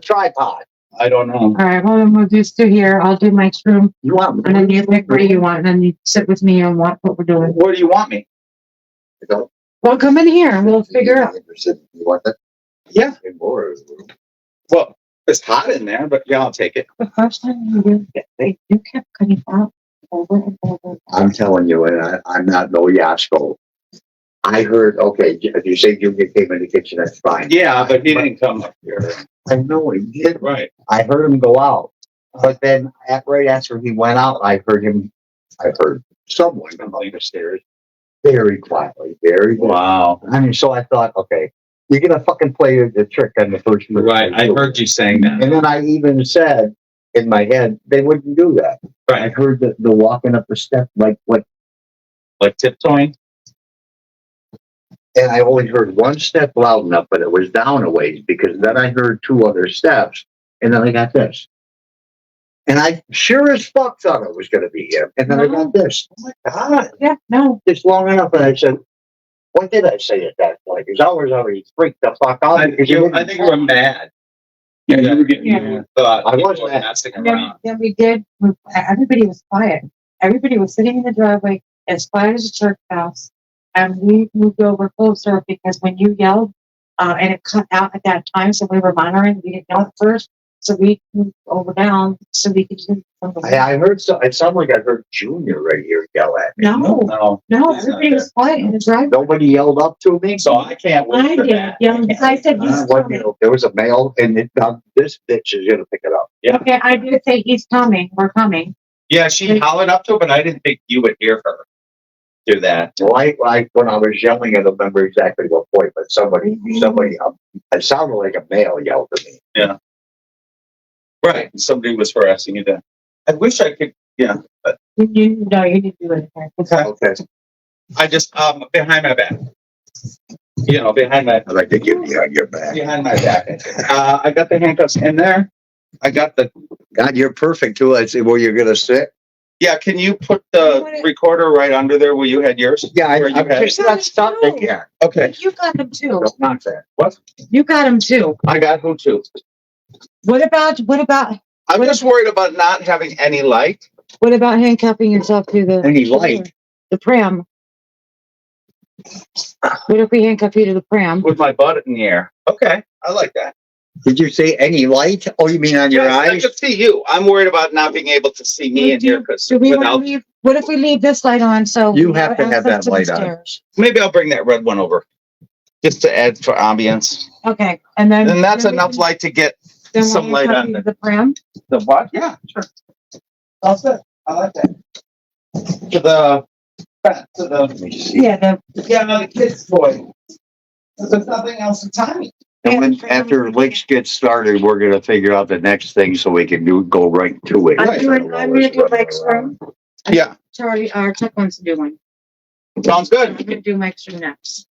tripod? I don't know. All right, well, then we'll just do here. I'll do Mike's room. You want And then you pick what do you want, and then you sit with me and watch what we're doing. Where do you want me? Well, come in here and we'll figure it out. You want that? Yeah. In more. Well, it's hot in there, but yeah, I'll take it. The first time you kept cutting out over and over. I'm telling you, and I'm not no Yasko. I heard, okay, if you say Junior came in the kitchen, that's fine. Yeah, but he didn't come up here. I know he did. Right. I heard him go out. But then right after he went out, I heard someone come up the stairs very quietly, very good. Wow. I mean, so I thought, okay, you're going to fucking play the trick on the first person. Right. I heard you saying that. And then I even said in my head, they wouldn't do that. Right. I heard the walking up the step, like tiptoeing. And I only heard one step loud enough, but it was down a ways because then I heard two other steps, and then I got this. And I sure as fuck thought it was going to be him. And then I got this. Oh my God. Yeah, no. It's long enough. And I said, what did I say at that point? Because I was already freaked the fuck out. I think you were mad. Yeah, you were getting thought. I was mad. Messing And then, around. then we did, everybody was quiet. Everybody was sitting in the driveway as quiet as a church mouse. And we moved over closer because when you yelled, and it cut out at that time, so we were monitoring, we didn't know at first. So we moved over down so we could do something. I heard it sounded like I heard Junior right here yell at me. No, everybody was quiet in the driveway. Nobody yelled up to me. So I can't wait I for did, that. yeah, because I said, he's coming. There was a male, and this bitch is going to pick it up. Yeah. Okay, I did say, he's coming, we're coming. Yeah, she hollered up to her, but I didn't think you would hear her do that. Well, when I was yelling, I don't remember exactly what point, but somebody, it sounded like a male yelled at me. Yeah. Right. Somebody was harassing you then. I wish I could, but. No, you didn't do it. Okay. I just, behind my back. Behind my, I'd like to give you on your back. behind my back. I got the handcuffs in there. I got the, God, you're perfect too. I see where you're going to sit. yeah, can you put the recorder right under there where you had yours? Yeah, Where you I'm had just not stopping here. Okay. You got them too. Not that. What? You got them too. I got who too? What about I'm just worried about not having any light. handcuffing yourself to the Any light? the pram? What if we handcuff you to the pram? With my butt in the air. Okay. I like that. Did you say any light? Oh, you mean on your Yes, I eyes? can see you. I'm worried about not being able to see me in here because Do we want to without, leave? What if we leave this light on? So You we have to have access that the light on. stairs? maybe I'll bring that red one over just to add for ambience. Okay, and then And that's then we enough can- light to get then some we'll light handcuff on you there. to the pram. the what? Yeah, sure. That's it. I like that. Let me see. Yeah, The kid's toy. There's nothing else in time. And when, after Lakes gets started, we're going to figure out the next thing so we can go right to it. I'm gonna do Mike's room. Yeah. Charlie, our Chuck wants to do one. Sounds I'm good. gonna do Mike's room next.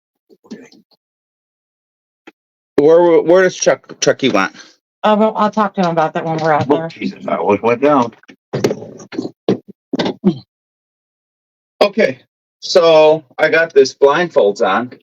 Where does Chucky want? Well, I'll talk to him about that when we're out Oh, there. Jesus, I almost went down. Okay. So I got this blindfolds on.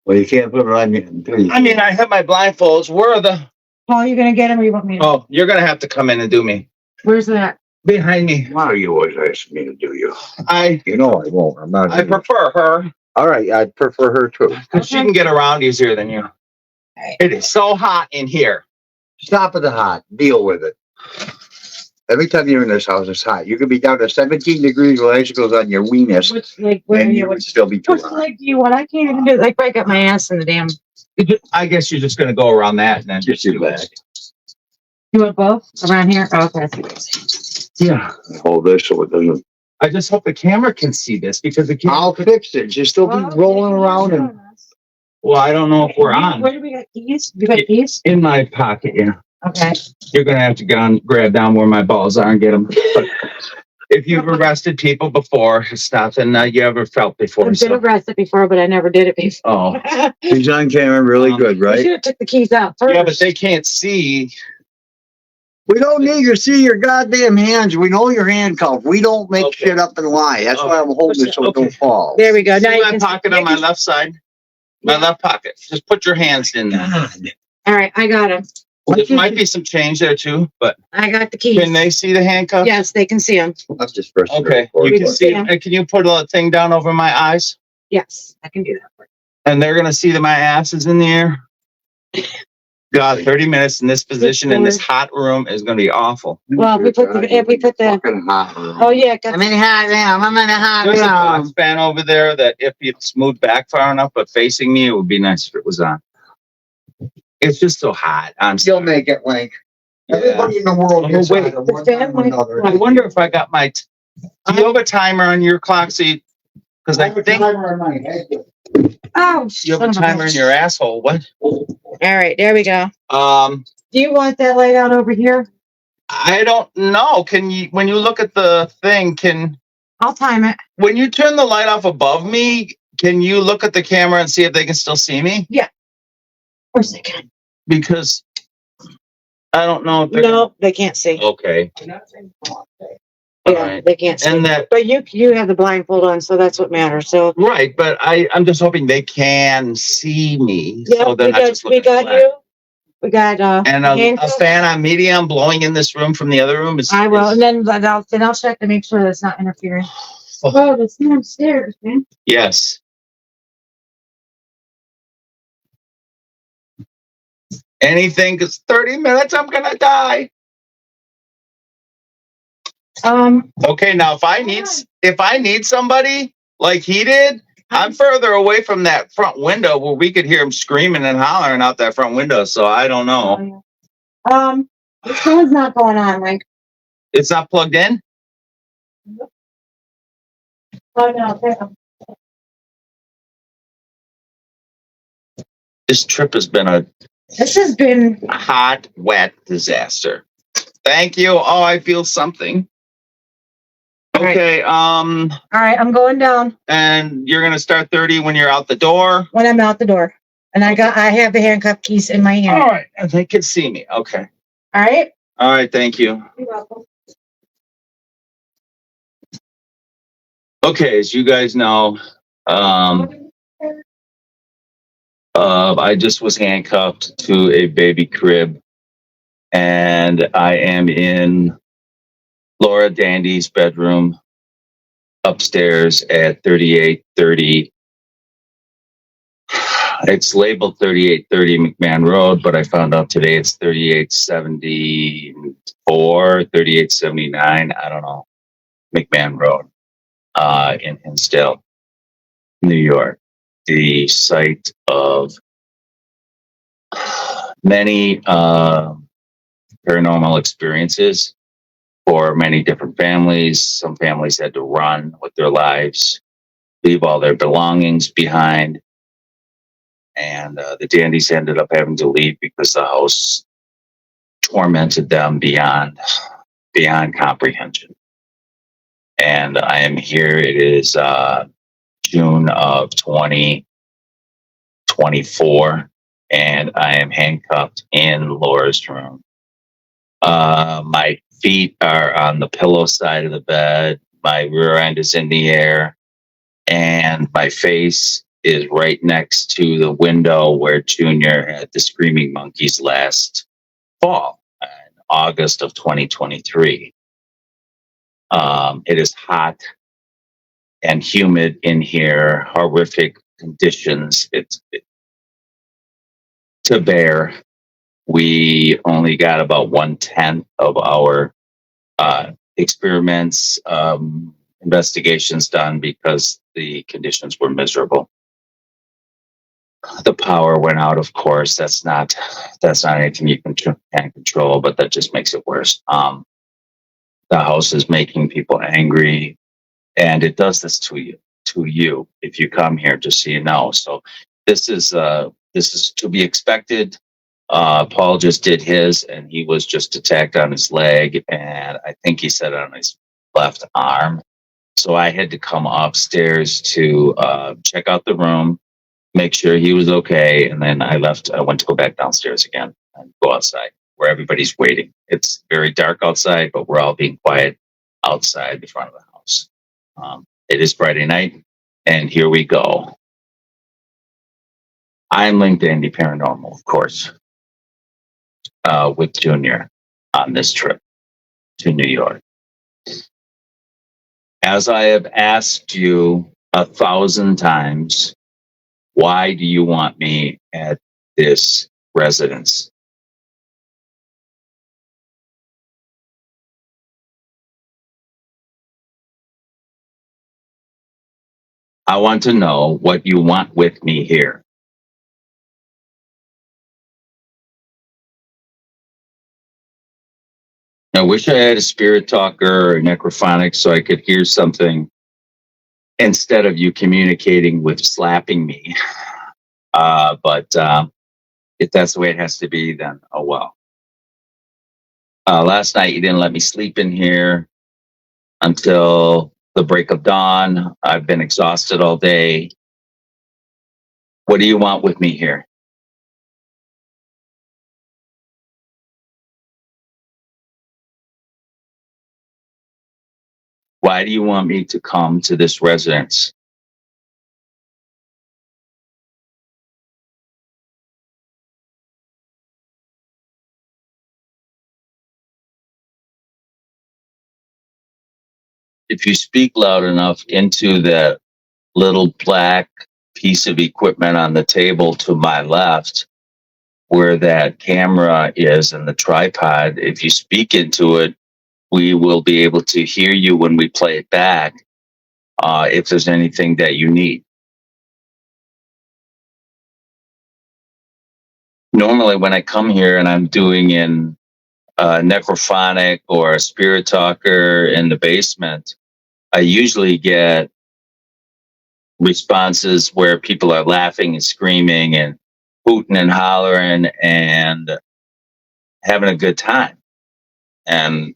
Well, you can't put it on you. I mean, I have my blindfolds. Where are the? Paul, you gonna get him or you want me to? Oh, you're gonna have to come in and do me Where's that? behind me. Why are you always asking me to do you? I You know I won't. I'm not. prefer her All right, I prefer her too. because she can get around easier than you. It is so hot in here. Stop at the hot. Deal with it. Every time you're in this house, it's hot. You could be down to 17 degrees with icicles on your weenus, Which, like, where and you you, would still be too which hot. leg do you want? I can't even do it. Like, break up my ass in the damn. I guess you're just gonna go around that and then Just do that. You want both around here? Oh, okay. Yeah. Hold this so it doesn't. I just hope the camera can see this because the camera. I'll fix it. Just still be rolling around and. Well, I don't know if we're on. Where do we got keys? You got keys? In my pocket, yeah. Okay. You're gonna have to grab down where my balls are and get them. But if you've arrested people before, it's nothing you ever felt before. I've been arrested before, but I never did it before. Oh, He's on camera really good, You right? should have took the keys out first. yeah, but they can't see. We don't need to see your goddamn hands. We know you're handcuffed. We don't make Okay. shit up and lie. That's why I'm holding it so it Okay. don't fall. There we go. See Now you my can pocket on my left side? My left pocket. Just put your hands in there. God. All right, I got him. There might be some change there too, but I got the keys. can they see the handcuffs? Yes, they can see them. That's just first. Okay, you can see. Can you put a thing down over my eyes? Yes, I can do that for you. And they're gonna see that my ass is in the air. God, 30 minutes in this position in this hot room is gonna be awful. Well, if we put the, Fucking hot room. oh yeah, I'm in a hot room. I'm in a hot There's a box room. fan over there that if it's moved back far enough, but facing me, it would be nice if it was on. It's just so hot. I'm You'll sorry. make it, Link. Yeah. Everybody in the world gets wait. hot at one time or another. I wonder if I got my. Do you have a timer on your clock? Because I have a think timer in my head. oh, you have a timer in your asshole. What? All right, there we go. Um, Do you want that light out over here? I don't know. Can you, when you look at the thing, I'll time it. when you turn the light off above me, can you look at the camera and see if they can still see me? Of course they can. Because I don't know if they're No, they can't see. okay. Yeah, All right. they can't see. And that But you have the blindfold on, so that's what matters. So right, but I'm just hoping they can see me. yeah, So they're not just we looking got flat. you. We got And a handcuffs. fan on medium blowing in this room from the other room is. I will, and then I'll check to make sure that's not interfering. Oh, that's downstairs, man. Yes. Anything, because 30 minutes, I'm gonna die. Okay, now if I need somebody like he did, I'm further away from that front window where we could hear him screaming and hollering out that front window. So I don't know. The phone's not going on, like. It's not plugged in. Oh no, This trip has been this has been. a hot, wet disaster. Thank you. Oh, I feel something. Okay. All right, I'm going down And you're gonna start 30 when you're out the door. when I'm out the door, and I have the handcuff keys in my hand. All right, and they can see me. Okay. All right. All right. Thank you. You're welcome. Okay, as you guys know, I just was handcuffed to a baby crib, and I am in Laura Dandy's bedroom upstairs at 3830. It's labeled 3830 McMahon Road, but I found out today it's 3874, 3879. I don't know. McMahon Road in Hinsdale, New York, the site of many paranormal experiences for many different families. Some families had to run with their lives, leave all their belongings behind. And the Dandys ended up having to leave because the house tormented them beyond comprehension. And I am here. It is June of 2024, and I am handcuffed in Laura's room. My feet are on the pillow side of the bed. My rear end is in the air, and my face is right next to the window where Junior had the screaming monkeys last fall in August of 2023. It is hot and humid in here, horrific conditions. It's to bear. We only got about 1/10 of our experiments, investigations done because the conditions were miserable. The power went out, of course. That's not anything you can control, but that just makes it worse. The house is making people angry, and it does this to you if you come here, just so you know. So this is to be expected. Paul just did his, and he was just attacked on his leg, and I think he said on his left arm. So I had to come upstairs to check out the room, make sure he was okay, and then I left. I went to go back downstairs again and go outside where everybody's waiting. It's very dark outside, but we're all being quiet outside the front of the house. It is Friday night, and here we go. I'm LinkDandyParanormal, of course. with Junior on this trip to New York. As I have asked you 1,000 times, why do you want me at this residence? I want to know what you want with me here. I wish I had a spirit talker or necrophonic so I could hear something instead of you communicating with slapping me. But if that's the way it has to be, then oh well. Last night you didn't let me sleep in here until the break of dawn. I've been exhausted all day. What do you want with me here? Why do you want me to come to this residence? If you speak loud enough into that little black piece of equipment on the table to my left, where that camera is and the tripod, if you speak into it, we will be able to hear you when we play it back, if there's anything that you need. Normally, when I come here and I'm doing in necrophonic or a spirit talker in the basement, I usually get responses where people are laughing and screaming and hooting and hollering and having a good time. And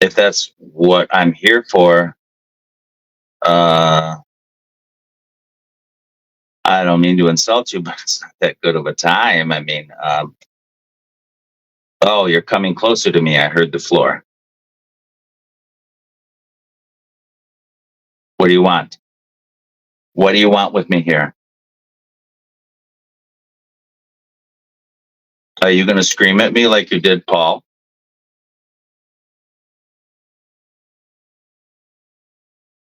if that's what I'm here for, I don't mean to insult you, but it's not that good of a time. I mean, oh, you're coming closer to me. I heard the floor. What do you want? What do you want with me here? Are you going to scream at me like you did Paul?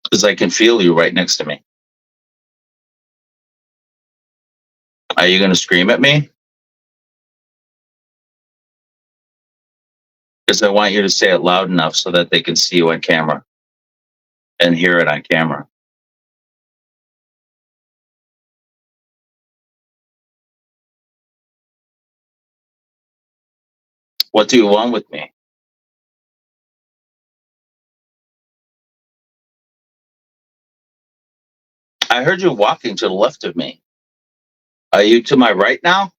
Because I can feel you right next to me. Are you going to scream at me? Because I want you to say it loud enough so that they can see you on camera and hear it on camera. What do you want with me? I heard you walking to the left of me. Are you to my right now?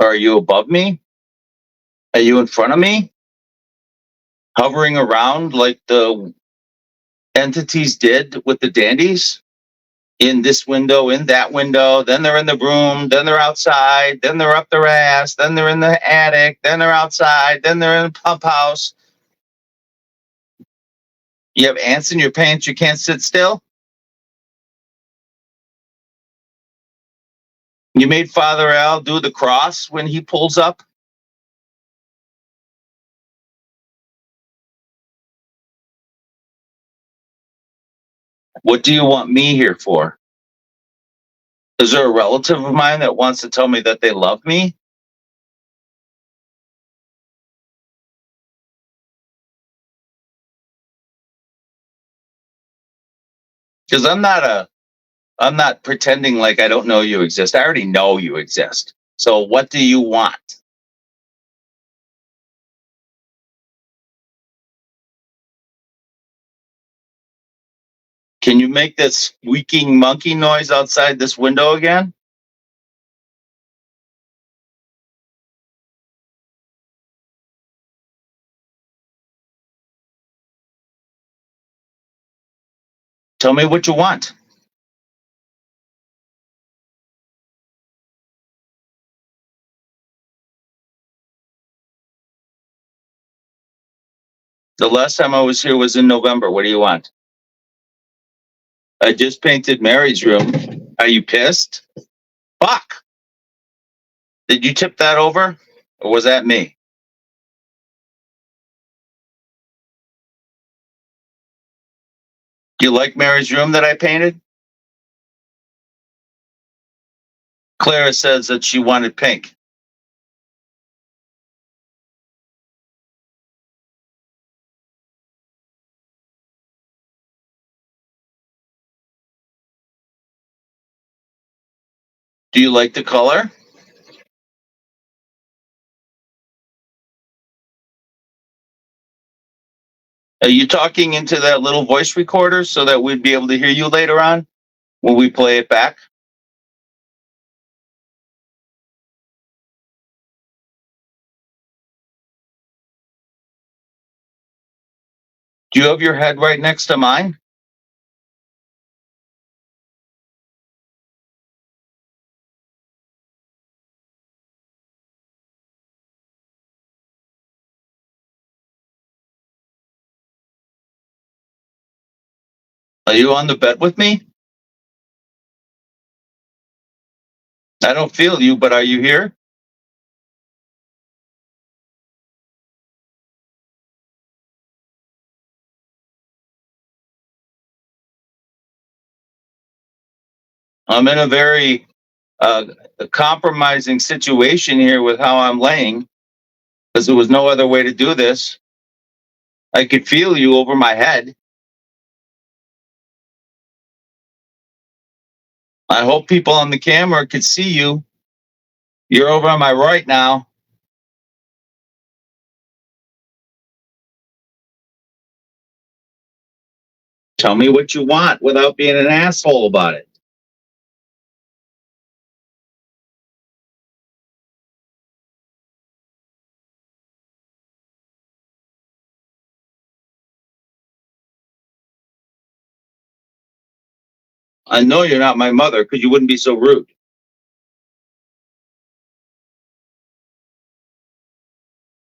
Or are you above me? Are you in front of me? Hovering around like the entities did with the dandies? In this window, in that window, then they're in the room, then they're outside, then they're up their ass, then they're in the attic, then they're outside, then they're in the pump house. You have ants in your pants, you can't sit still? You made Father Al do the cross when he pulls up? What do you want me here for? Is there a relative of mine that wants to tell me that they love me? Because I'm not pretending like I don't know you exist. I already know you exist. So what do you want? Can you make that squeaking monkey noise outside this window again? Tell me what you want. The last time I was here was in November. What do you want? I just painted Mary's room. Are you pissed? Fuck. Did you tip that over? Or was that me? Do you like Mary's room that I painted? Clara says that she wanted pink. Do you like the color? Are you talking into that little voice recorder so that we'd be able to hear you later on when we play it back? Do you have your head right next to mine? Are you on the bed with me? I don't feel you, but are you here? I'm in a very compromising situation here with how I'm laying because there was no other way to do this. I could feel you over my head. I hope people on the camera could see you. You're over on my right now. Tell me what you want without being an asshole about it. I know you're not my mother because you wouldn't be so rude.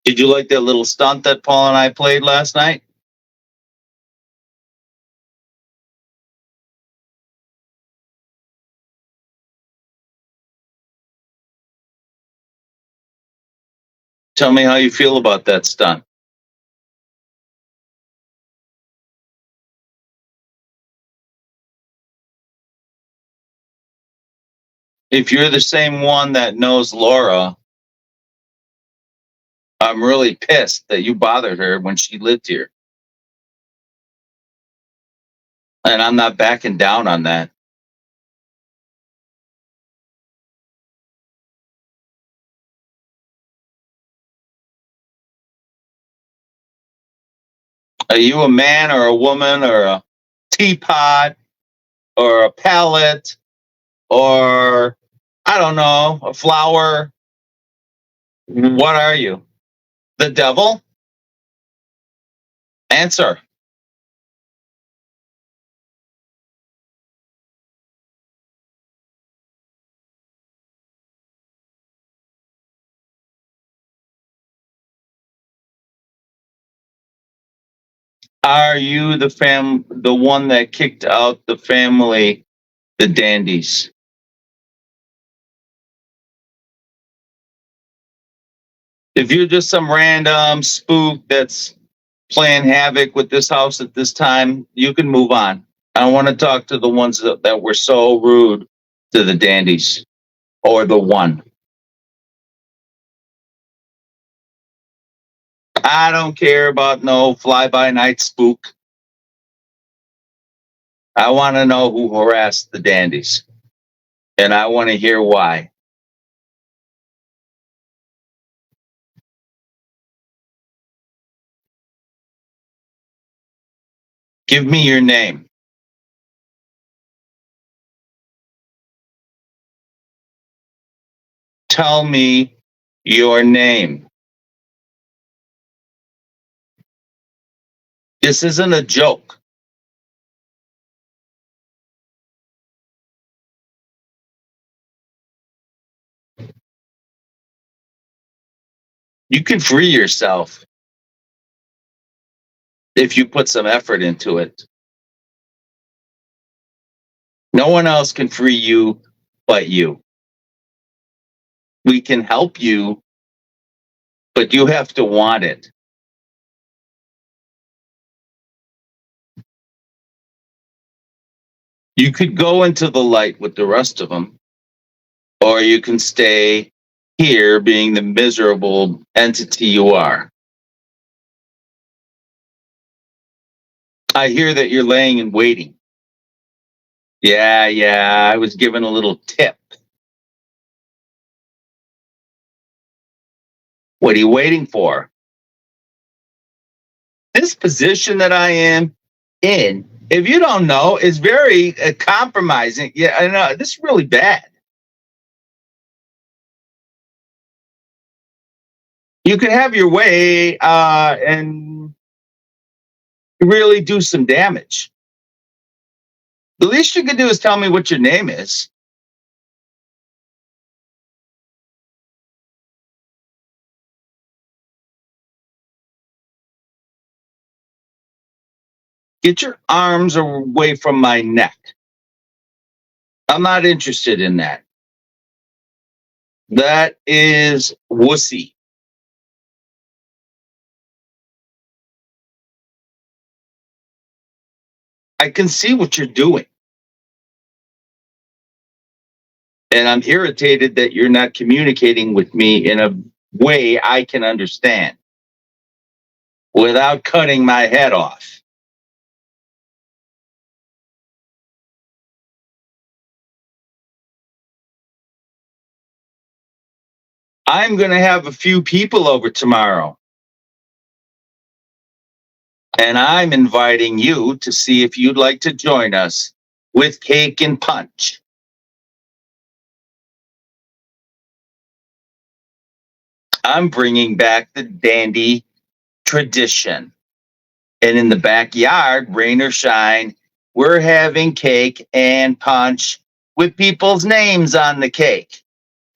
Did you like that little stunt that Paul and I played last night? Tell me how you feel about that stunt. If you're the same one that knows Laura, I'm really pissed that you bothered her when she lived here. And I'm not backing down on that. Are you a man or a woman or a teapot or a pallet or, I don't know, a flower? What are you? The devil? Answer. Are you the one that kicked out the family, the Dandies? If you're just some random spook that's playing havoc with this house at this time, you can move on. I want to talk to the ones that were so rude to the Dandies or the one. I don't care about no fly-by-night spook. I want to know who harassed the Dandies. And I want to hear why. Give me your name. Tell me your name. This isn't a joke. You can free yourself if you put some effort into it. No one else can free you but you. We can help you but you have to want it. You could go into the light with the rest of them, or you can stay here being the miserable entity you are. I hear that you're laying and waiting. Yeah, I was given a little tip. What are you waiting for? This position that I am in, if you don't know, is very compromising. Yeah, I know this is really bad. You could have your way and really do some damage. The least you could do is tell me what your name is. Get your arms away from my neck. I'm not interested in that. That is wussy. I can see what you're doing. And I'm irritated that you're not communicating with me in a way I can understand without cutting my head off. I'm going to have a few people over tomorrow. And I'm inviting you to see if you'd like to join us with cake and punch. I'm bringing back the dandy tradition. And in the backyard, rain or shine, we're having cake and punch with people's names on the cake.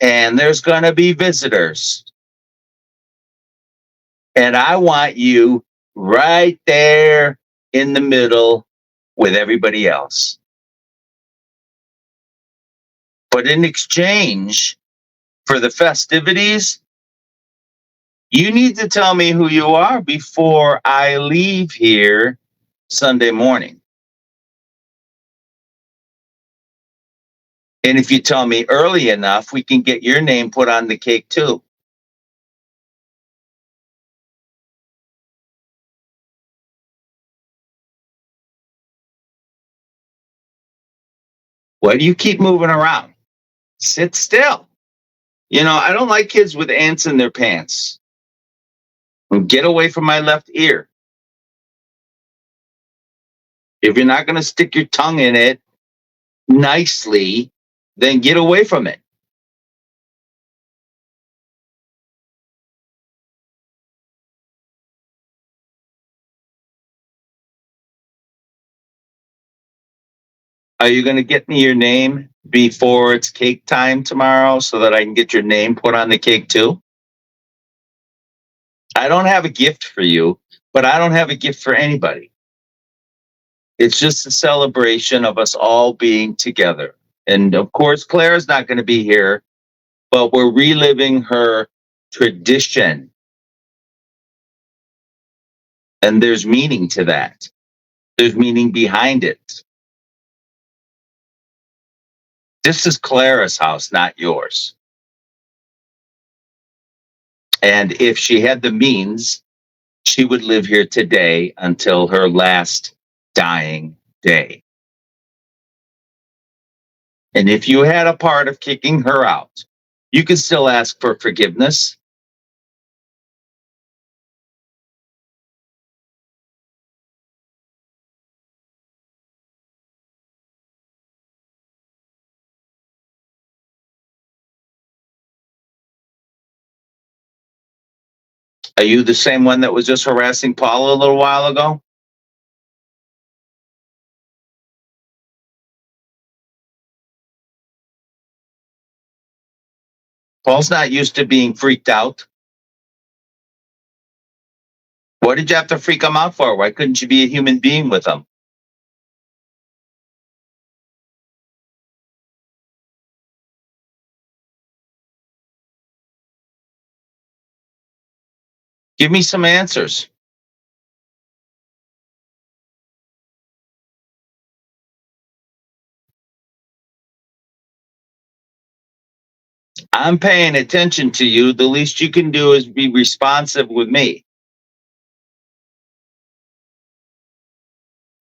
And there's going to be visitors. And I want you right there in the middle with everybody else. But in exchange for the festivities, you need to tell me who you are before I leave here Sunday morning. And if you tell me early enough, we can get your name put on the cake too. Why do you keep moving around? Sit still. You know, I don't like kids with ants in their pants. Get away from my left ear. If you're not going to stick your tongue in it nicely, then get away from it. Are you going to get me your name before it's cake time tomorrow so that I can get your name put on the cake too? I don't have a gift for you, but I don't have a gift for anybody. It's just a celebration of us all being together. And of course, Claire's not going to be here, but we're reliving her tradition. And there's meaning to that. There's meaning behind it. This is Clara's house, not yours. And if she had the means, she would live here today until her last dying day. And if you had a part of kicking her out, you could still ask for forgiveness. Are you the same one that was just harassing Paula a little while ago? Paul's not used to being freaked out. What did you have to freak him out for? Why couldn't you be a human being with him? Give me some answers. I'm paying attention to you. The least you can do is be responsive with me.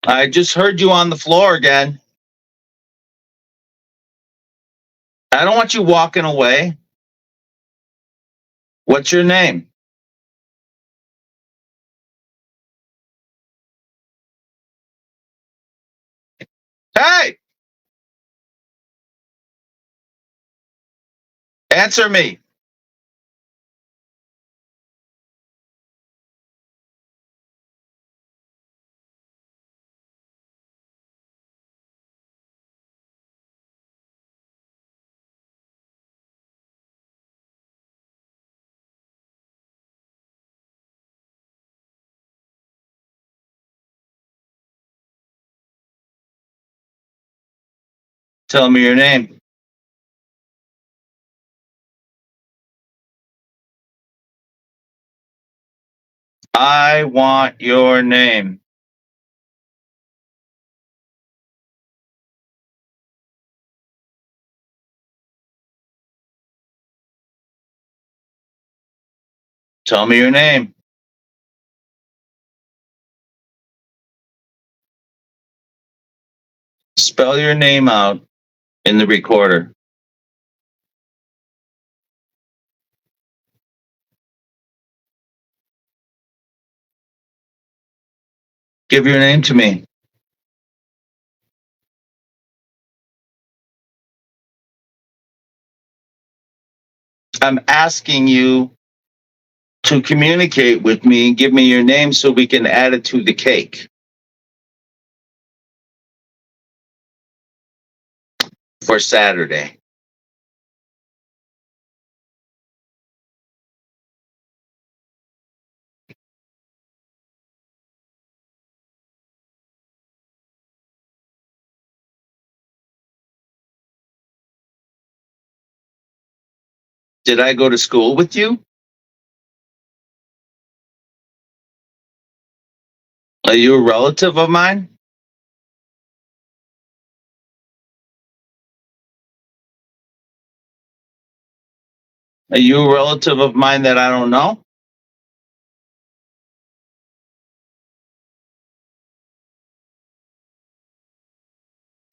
I just heard you on the floor again. I don't want you walking away. What's your name? Hey! Answer me. Tell me your name. I want your name. Tell me your name. Spell your name out in the recorder. Give your name to me. I'm asking you to communicate with me and give me your name so we can add it to the cake for Saturday. Did I go to school with you? Are you a relative of mine? Are you a relative of mine that I don't know?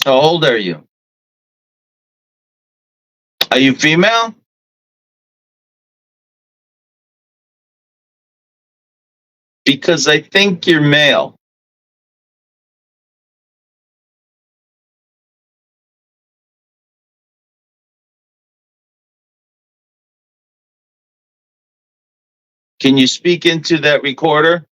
How old are you? Are you female? Because I think you're male. Can you speak into that recorder?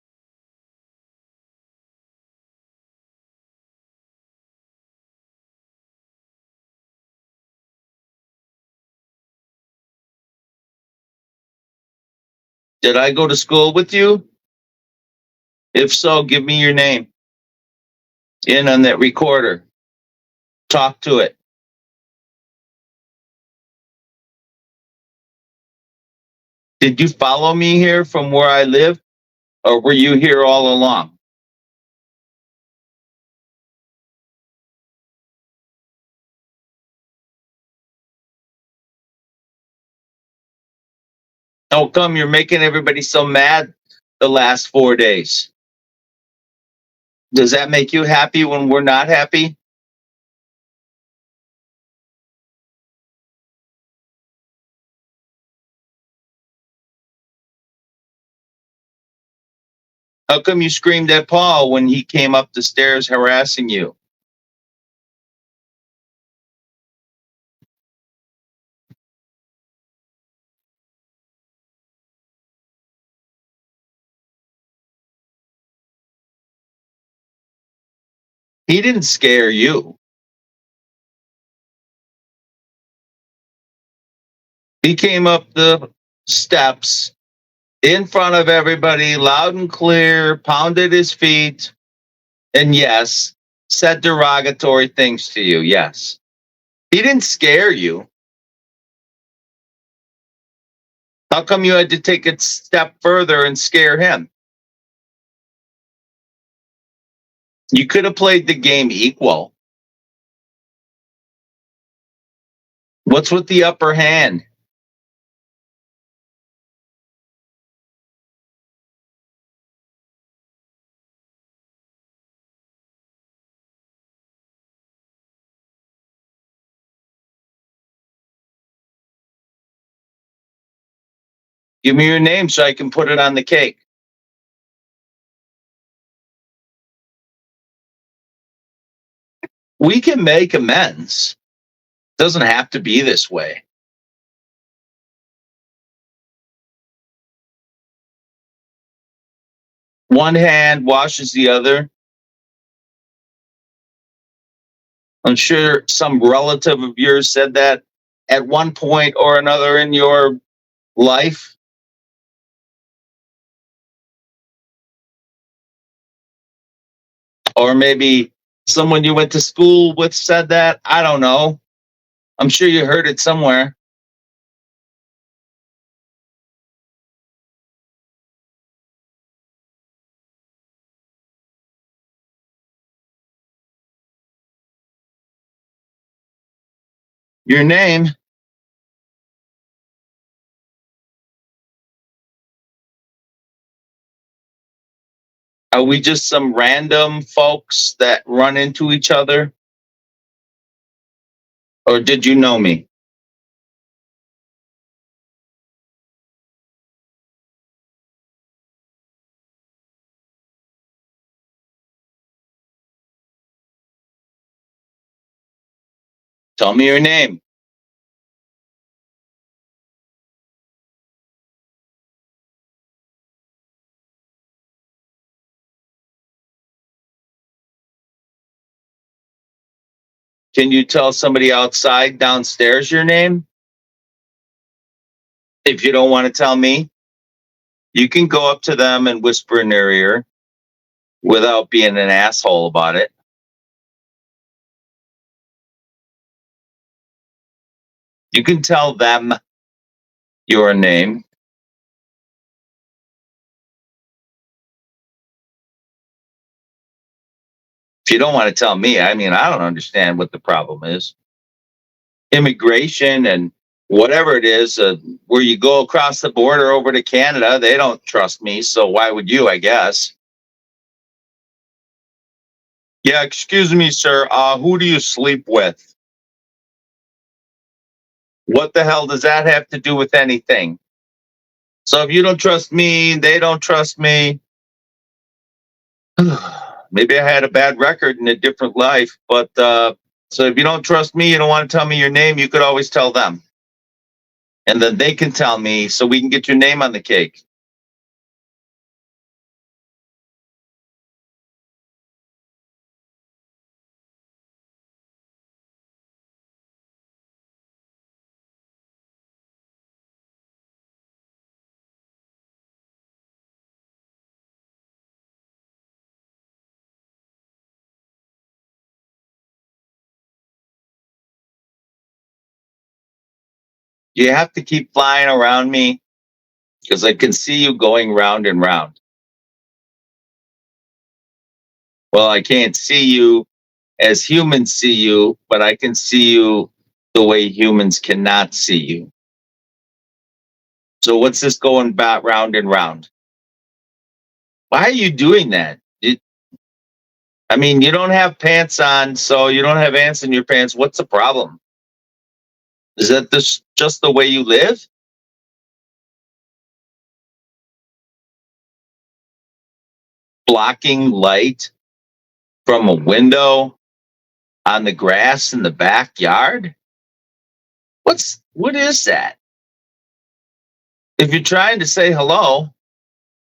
Did I go to school with you? If so, give me your name in on that recorder. Talk to it. Did you follow me here from where I live, or were you here all along? How come you're making everybody so mad the last 4 days? Does that make you happy when we're not happy? How come you screamed at Paul when he came up the stairs harassing you? He didn't scare you. He came up the steps in front of everybody, loud and clear, pounded his feet, and yes, said derogatory things to you. Yes. He didn't scare you. How come you had to take it a step further and scare him? You could have played the game equal. What's with the upper hand? Give me your name so I can put it on the cake. We can make amends. Doesn't have to be this way. One hand washes the other. I'm sure some relative of yours said that at one point or another in your life. Or maybe someone you went to school with said that. I don't know. I'm sure you heard it somewhere. Your name. Are we just some random folks that run into each other? Or did you know me? Tell me your name. Can you tell somebody outside downstairs your name? If you don't want to tell me, you can go up to them and whisper in their ear without being an asshole about it. You can tell them your name. If you don't want to tell me, I mean, I don't understand what the problem is. Immigration and whatever it is, where you go across the border over to Canada, they don't trust me. So why would you, I guess? Yeah, excuse me, sir. Who do you sleep with? What the hell does that have to do with anything? So if you don't trust me, they don't trust me. Maybe I had a bad record in a different life, but so if you don't trust me, you don't want to tell me your name, you could always tell them. And then they can tell me so we can get your name on the cake. You have to keep flying around me because I can see you going round and round. Well, I can't see you as humans see you, but I can see you the way humans cannot see you. So what's this going about round and round? Why are you doing that? I mean, you don't have pants on, so you don't have ants in your pants. What's the problem? Is that this just the way you live? Blocking light from a window on the grass in the backyard? What is that? If you're trying to say hello,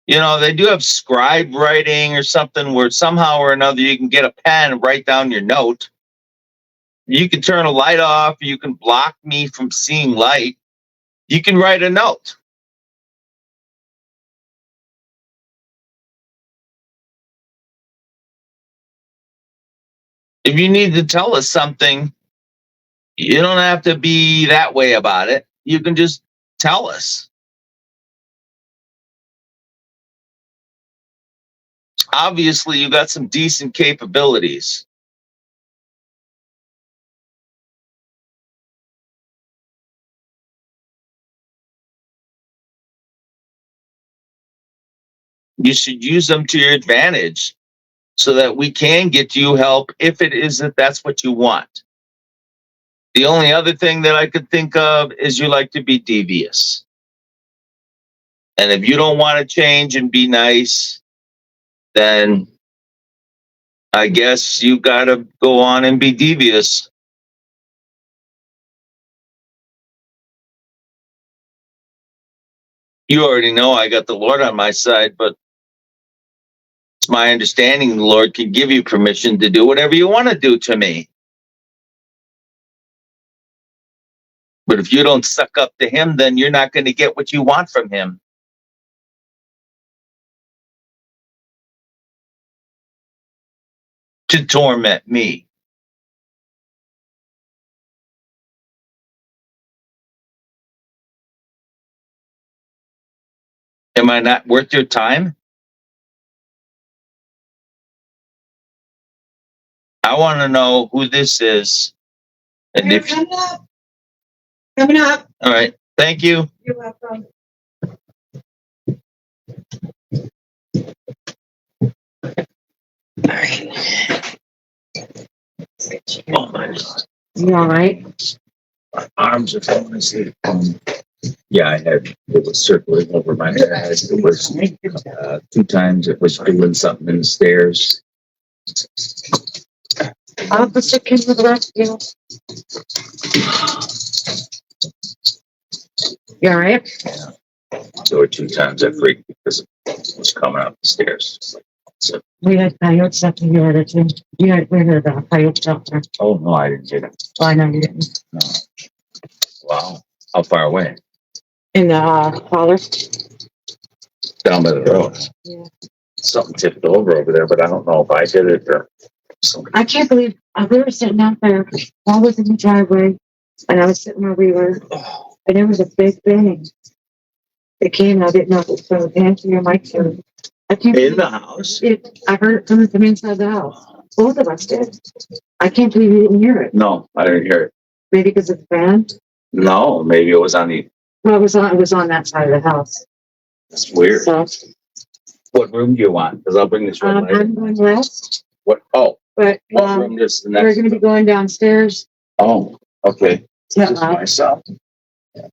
they do have scribe writing or something where somehow or another you can get a pen and write down your note. You can turn a light off, you can block me from seeing light. You can write a note. If you need to tell us something, you don't have to be that way about it. You can just tell us. obviously you got some decent capabilities. You should use them to your advantage so that we can get you help if it is that that's what you want. The only other thing that I could think of is you like to be devious. And if you don't want to change and be nice, then I guess you got to go on and be devious. You already know I got the Lord on my side, but it's my understanding the Lord can give you permission to do whatever you want to do to me. But if you don't suck up to him, then you're not going to get what you want from him. To torment me. Am I not worth your time? I want to know who this is. And if Coming up. Coming up. all right, thank you. You're welcome. Oh my God. You all right? My arms are falling asleep. Yeah, I had it was circling over my head. It was 2 times. It was doing something in the stairs. Officer came to the rescue. You all right? There were 2 times I freaked because it was coming up the stairs. So, We had coyotes up in here too. We heard coyotes up there. oh no, I didn't get it. Oh, I know you didn't. No. Wow. How far away? In the holler. Down by the road. Yeah. Something tipped over there, but I don't know if I did it or somebody. I can't believe we were sitting out there. I was in the driveway, and I was sitting where we were, and there was a big bang. It came. I didn't know if it was from the pantry or my phone. I can't. In the house? I heard it coming from inside the house. Both of us did. I can't believe you didn't hear it. No, I didn't hear it. Maybe because of the fan. No, maybe it was on the. Well, it was on that side of the house. That's weird. So, What room do you want? Because I'll bring this room later. I'm going west, What? Oh, but what room is the we're next? going to be going downstairs. Oh, okay. Yeah. Just myself.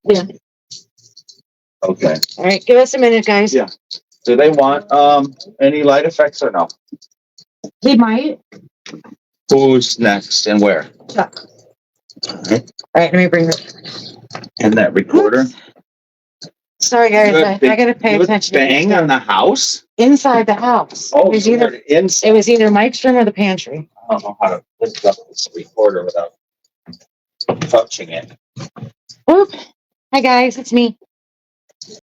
Yeah. Okay. All right, give us a minute, guys. Yeah. Do they want any light effects or no? He might. Who's next and where? Chuck. All right. All right, let me bring it. And that recorder. Sorry, guys. I got to pay You had attention. bang on the house? Inside the house. Oh, it was so either they're inside. it was either Mike's room or the pantry. I don't know how to lift up this recorder without touching it. Oop. Hi, guys. It's me.